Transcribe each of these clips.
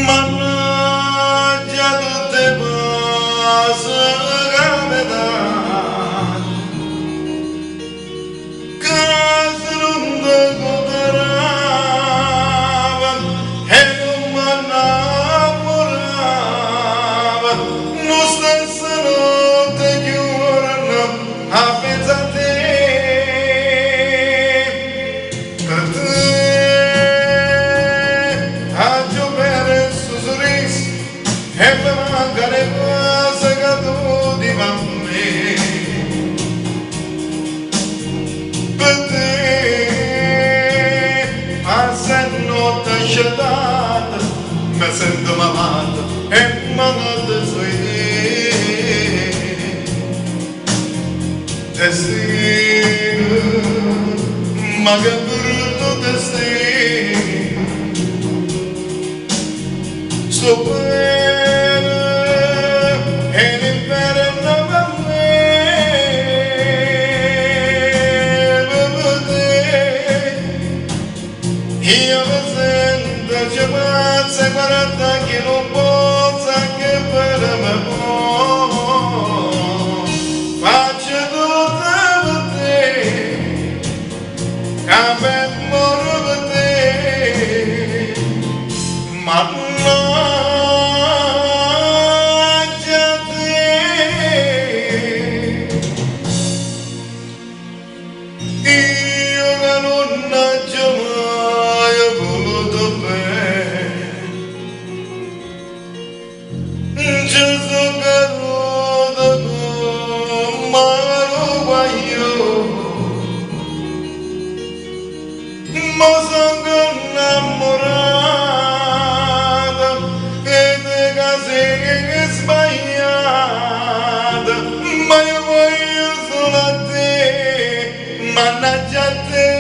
Mannaggia tutte cose capitano, che se non te goderavano e non mi innamorava, non stessa notte chiudono a pensare a te. E mi manca le cose che tu ti fa a me, per te, a se notte scelata, mi sento malato e malato sei te. Destino, ma che brutto destino, sto bene. Io mi sento chiamata, guarda che non posso anche per me faccio tutto per te, che per morire per te, mannaggia te. Io che non naggio mai voluto bene, Gesù caduto come lo guaglio, ma sono innamorata e te case che sbagliata, ma io voglio solo a te, mannaggia a te.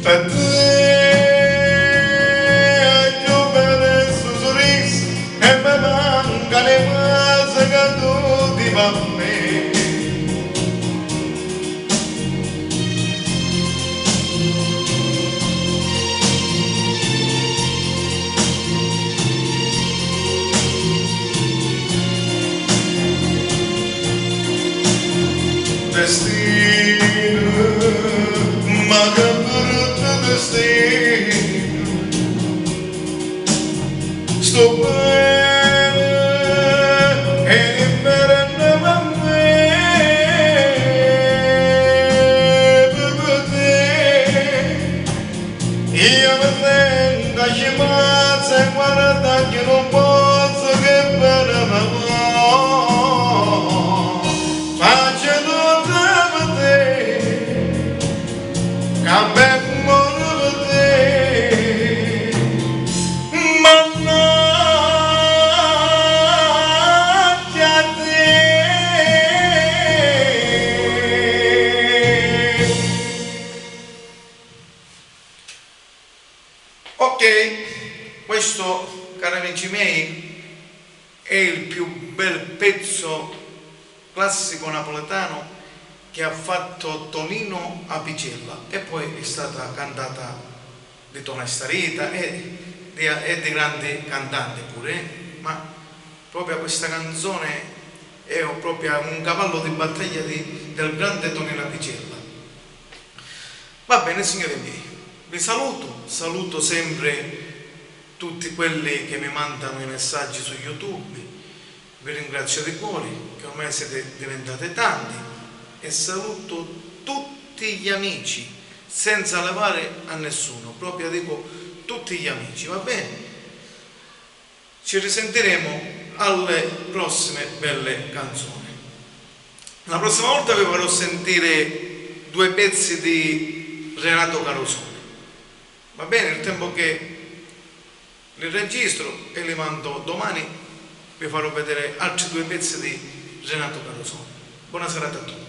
Per te io vedo il suo sorriso e mi manca le cose che tu ti fa a me. Destino, ma che brutto destino, sto bene e l'inverno a me, per te, io mi sento chiamata, guarda che non posso che per me faccio tutto per te, che per morire per te, mannaggia te. Ok, questo, cari amici miei, è il più bel pezzo classico napoletano che ha fatto Tonino Apicella, e poi è stata cantata di Tona Starita e di grandi cantanti pure, ma proprio questa canzone è proprio un cavallo di battaglia del grande Tonino Apicella. Va bene, signori miei, vi saluto sempre tutti quelli che mi mandano i messaggi su YouTube, vi ringrazio di cuore, che ormai siete diventati tanti, e saluto tutti gli amici, senza levare a nessuno, proprio dico tutti gli amici, va bene? Ci risentiremo alle prossime belle canzoni. La prossima volta vi farò sentire 2 pezzi di Renato Carosone, va bene? Il tempo che li registro e li mando domani, vi farò vedere altri 2 pezzi di Renato Carosone. Buona serata a tutti.